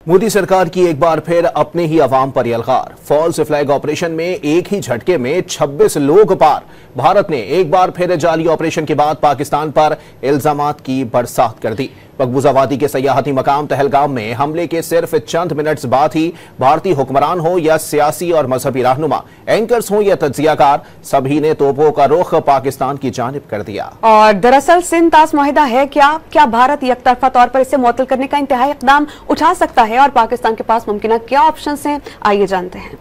मोदी सरकार की एक बार फिर अपने ही अवाम पर यलगार। फॉल्स फ्लैग ऑपरेशन में एक ही झटके में 26 लोग पार। भारत ने एक बार फिर जाली ऑपरेशन के बाद पाकिस्तान पर इल्जामात की बरसात कर दी। मकबूजा वादी के सयाहती मकाम तहलगाम में हमले के सिर्फ चंद मिनट्स बाद ही भारतीय हुक्मरान हो या सियासी और मजहबी रहनुमा, एंकर्स हो या तज्जियाकार, सभी ने तोपों का रुख पाकिस्तान की जानिब कर दिया। और दरअसल सिंध तास मुआहिदा है क्या भारत यकतरफा तौर पर इसे मुअत्तल करने का इंतहाई इक़दाम उठा सकता है और पाकिस्तान के पास मुमकिन क्या ऑप्शंस हैं, आइए जानते हैं।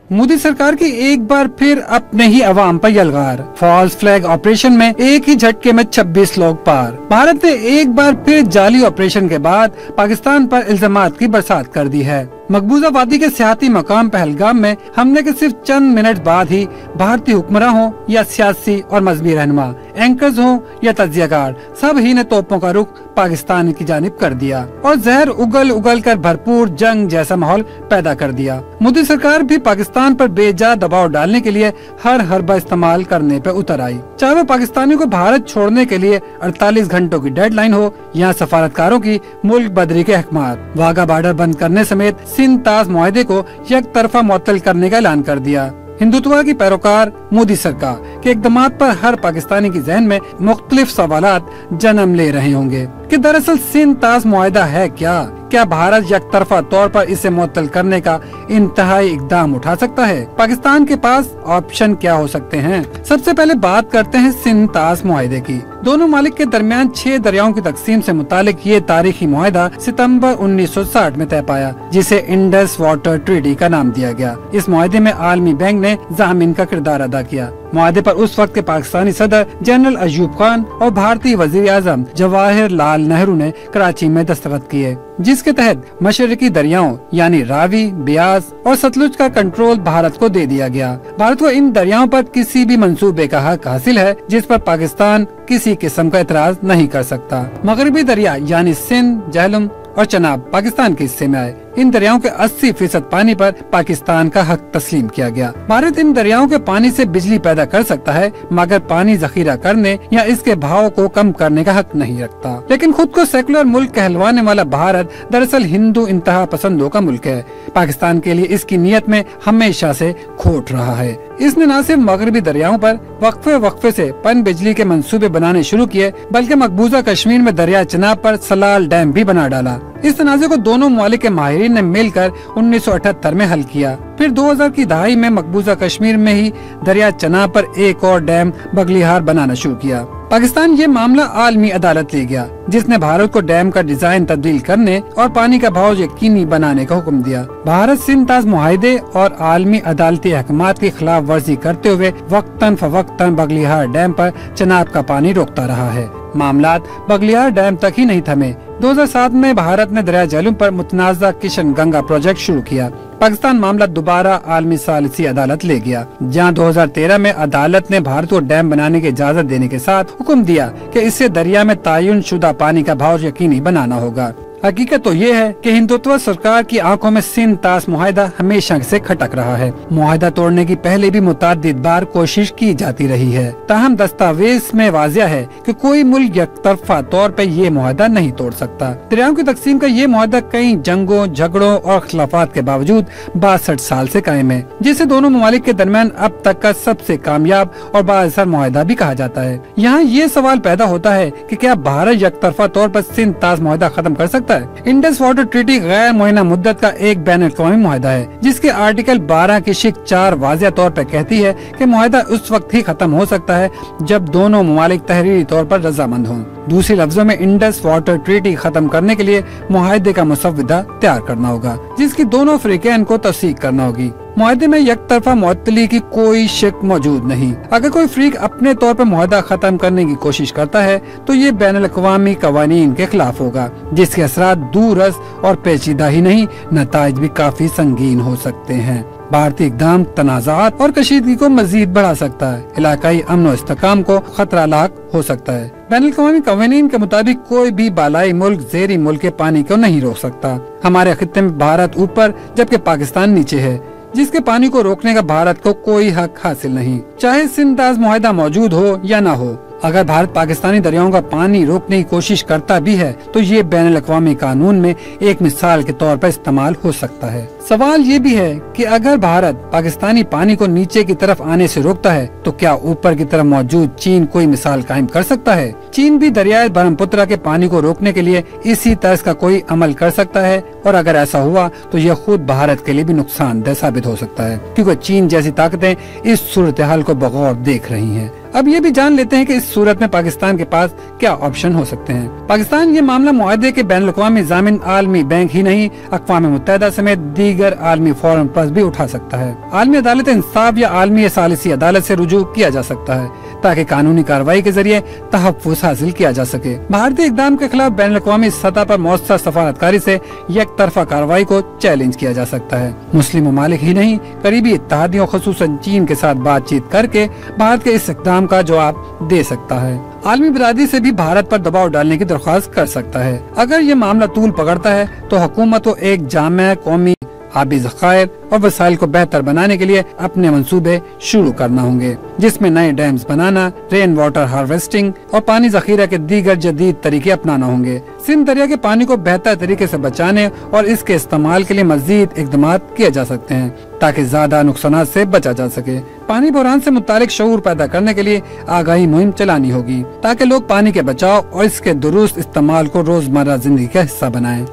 मोदी सरकार की एक बार फिर अपने ही अवाम पर यलगार। फॉल्स फ्लैग ऑपरेशन में एक ही झटके में 26 लोग पार। भारत ने एक बार फिर जाली ऑपरेशन के बाद पाकिस्तान पर इल्जामात की बरसात कर दी है। मकबूजा वादी के सियासी मकाम पहलगाम में हमले के सिर्फ चंद मिनट बाद ही भारतीय हुक्मरान हो या सियासी और मजहबी रहनुमा, एंकर्स हो या तज्जियाकार, सब ही ने तोपों का रुख पाकिस्तान की जानिब कर दिया और जहर उगल उगल कर भरपूर जंग जैसा माहौल पैदा कर दिया। मोदी सरकार भी पाकिस्तान पर बेजा दबाव डालने के लिए हर हरबा इस्तेमाल करने पर उतर आई। चाहे वो पाकिस्तानियों को भारत छोड़ने के लिए 48 घंटों की डेडलाइन हो या सफारतकारों की मुल्क बदरी के अहकाम, वाघा बॉर्डर बंद करने समेत सिंध तास मुआहिदे को एक तरफा मुअत्तल करने का ऐलान कर दिया। हिंदुत्व की पैरोकार मोदी सरकार के इक़दामात पर हर पाकिस्तानी की जहन में मुख्तलिफ सवालात जन्म ले रहे होंगे कि दरअसल सिंध तास मुआहिदा है क्या भारत यकतरफा तौर पर इसे मुअत्तल करने का इंतहाई इक़दाम उठा सकता है? पाकिस्तान के पास ऑप्शन क्या हो सकते हैं? सबसे पहले बात करते हैं सिंध तास मुआहिदे की। दोनों मालिक के दरमियान 6 दरियाओं की तकसीम से मुतालिक ये तारीखी मुआहिदा सितंबर 1960 में तय पाया, जिसे इंडस वाटर ट्रीटी का नाम दिया गया। इस मुआहिदे में आलमी बैंक ने ज़ामिन का किरदार अदा किया। मुआहिदे पर उस वक्त के पाकिस्तानी सदर जनरल अयूब खान और भारतीय वजीर आजम जवाहरलाल नेहरू ने कराची में दस्तखत किए, जिसके तहत मशरकी दरियाओं यानी रावी, ब्यास और सतलुज का कंट्रोल भारत को दे दिया गया। भारत को इन दरियाओं पर किसी भी मंसूबे का हक हासिल है जिस पर पाकिस्तान किसी किस्म का एतराज नहीं कर सकता। मगरबी दरिया यानी सिंध, झेलम और चनाब पाकिस्तान के हिस्से में आए। इन दरियाओं के 80% पानी पर पाकिस्तान का हक तस्लीम किया गया। भारत इन दरियाओं के पानी से बिजली पैदा कर सकता है, मगर पानी जखीरा करने या इसके भाव को कम करने का हक नहीं रखता। लेकिन खुद को सेकुलर मुल्क कहलवाने वाला भारत दरअसल हिंदू इंतहा पसंदों का मुल्क है। पाकिस्तान के लिए इसकी नीयत में हमेशा से खोट रहा है। इसने न सिर्फ मगरबी दरियाओं पर वक्फे से पन बिजली के मंसूबे बनाने शुरू किए, बल्कि मकबूजा कश्मीर में दरिया चनाब पर सलाल डैम भी बना डाला। इस तनाज़े को दोनों ममालिक के माहिरीन ने मिलकर 1978 में हल किया। फिर 2000 की दहाई में मकबूजा कश्मीर में ही दरिया चनाब पर एक और डैम बगलिहार बनाना शुरू किया। पाकिस्तान ये मामला आलमी अदालत ले गया, जिसने भारत को डैम का डिजाइन तब्दील करने और पानी का बहाव यकीनी बनाने का हुक्म दिया। भारत सिंध तास मुआहिदे और आलमी अदालती अहकामात की खिलाफ वर्जी करते हुए वक्तन फवक्तन बगलिहार डैम पर चनाब का पानी रोकता रहा है। मामलात बगलिहार डैम तक ही नहीं थमे। 2007 में भारत ने दरिया झेलम पर मुतनाज़ा किशन गंगा प्रोजेक्ट शुरू किया। पाकिस्तान मामला दोबारा आलमी सालिसी अदालत ले गया, जहां 2013 में अदालत ने भारत को डैम बनाने की इजाजत देने के साथ हुक्म दिया कि इससे दरिया में तायुन शुदा पानी का बहाव यकीनी बनाना होगा। हकीकत तो ये है कि हिंदुत्व सरकार की आंखों में सिंध तास मुआहिदा हमेशा से खटक रहा है। मुआहिदा तोड़ने की पहले भी मुतअद्दिद बार कोशिश की जाती रही है, ताहम दस्तावेज में वाज़िया है कि कोई मुल्क यकतरफा तौर पर ये मुआहिदा नहीं तोड़ सकता। दरियाओं की तकसीम का ये मुआहिदा कई जंगों, झगड़ों और खिलाफात के बावजूद 62 साल से कायम है, जिसे दोनों ममालिक के दरमियान अब तक का सबसे कामयाब और बाअसर मुआहिदा भी कहा जाता है। यहाँ ये सवाल पैदा होता है कि क्या भारत यकतरफा तौर पर सिंध तास मुआहिदा खत्म कर सकता है? इंडस वाटर ट्रीटी गैर मुआयना मुद्दत का एक बैन अल-अक़वामी मुआहिदा है, जिसके आर्टिकल 12 की शिक 4 वाज़िया तौर पर कहती है कि मुआहिदा उस वक्त ही खत्म हो सकता है जब दोनों ममालिक तहरीरी तौर पर रजामंद हों। दूसरे लफ्जों में इंडस वाटर ट्रीटी खत्म करने के लिए मुआहिदे का मुसव्विदा तैयार करना होगा, जिसकी दोनों फ़रीक़ैन को तस्दीक करना होगी। मुआहिदे में यकतरफा मुअत्तली की कोई शक मौजूद नहीं। अगर कोई फ़रीक अपने तौर पर मुआहिदा खत्म करने की कोशिश करता है तो ये बैन अल-अक़वामी क़वानीन के खिलाफ होगा, जिसके असरात दूररस और पेचीदा ही नहीं, नताइज भी काफी संगीन हो सकते हैं। भारतीय इक़दाम तनाज़ात और कशीदगी को मजीद बढ़ा सकता है, इलाकाई अमन और इस्तेकाम को खतरा लाक हो सकता है। बैनुल-अक़वामी क़वानीन के मुताबिक कोई भी बालाई मुल्क ज़ेरी मुल्क के पानी को नहीं रोक सकता। हमारे खित्ते में भारत ऊपर जबकि पाकिस्तान नीचे है, जिसके पानी को रोकने का भारत को कोई हक हासिल नहीं। चाहे सिंध तास मुआहिदा मौजूद हो या न हो, अगर भारत पाकिस्तानी दरियाओं का पानी रोकने की कोशिश करता भी है तो ये बैनुल-अक़वामी कानून में एक मिसाल के तौर पर इस्तेमाल हो सकता है। सवाल ये भी है कि अगर भारत पाकिस्तानी पानी को नीचे की तरफ आने से रोकता है तो क्या ऊपर की तरफ मौजूद चीन कोई मिसाल कायम कर सकता है? चीन भी दरियाए ब्रह्मपुत्र के पानी को रोकने के लिए इसी तर्ज का कोई अमल कर सकता है, और अगर ऐसा हुआ तो यह खुद भारत के लिए भी नुकसानदेह साबित हो सकता है, क्योंकि चीन जैसी ताकतें इस सूरत हाल को बगौर देख रही हैं। अब ये भी जान लेते हैं कि इस सूरत में पाकिस्तान के पास क्या ऑप्शन हो सकते हैं। पाकिस्तान ये मामला मुआहदे के बैनुल-अक़वामी ज़ामिन आलमी बैंक ही नहीं, अक़वाम मुत्तहिदा समेत दीगर आलमी फोरम पर भी उठा सकता है। आलमी अदालत इंसाफ या आलमी सालिसी अदालत से रुजू किया जा सकता है ताकि कानूनी कार्रवाई के जरिए तहफ़्फ़ुज़ हासिल किया जा सके। भारतीय इक़दाम के खिलाफ बैनुल-अक़वामी सतह पर मौसर सफारतकारी से एक तरफा कार्रवाई को चैलेंज किया जा सकता है। मुस्लिम ममालिक ही नहीं, करीबी इत्तेहादियों ख़ुसूसन चीन के साथ बातचीत करके भारत के इस इक़दाम का जवाब दे सकता है। आलमी बिरादरी से भी भारत पर दबाव डालने की दरख्वास्त कर सकता है। अगर ये मामला तूल पकड़ता है तो हुकूमत को एक जामे कौमी आबी ज़खायर और वसाइल को बेहतर बनाने के लिए अपने मंसूबे शुरू करना होंगे, जिसमें नए डैम्स बनाना, रेन वाटर हार्वेस्टिंग और पानी जखीरा के दीगर जदीद तरीके अपनाना होंगे। सिंध दरिया के पानी को बेहतर तरीके से बचाने और इसके इस्तेमाल के लिए मजीद इक़दाम किए जा सकते हैं ताकि ज्यादा नुकसान से बचा जा सके। पानी बहरान से मुतालिक शऊर पैदा करने के लिए आगाही मुहिम चलानी होगी ताकि लोग पानी के बचाव और इसके दुरुस्त इस्तेमाल को रोजमर्रा जिंदगी का हिस्सा बनाएं।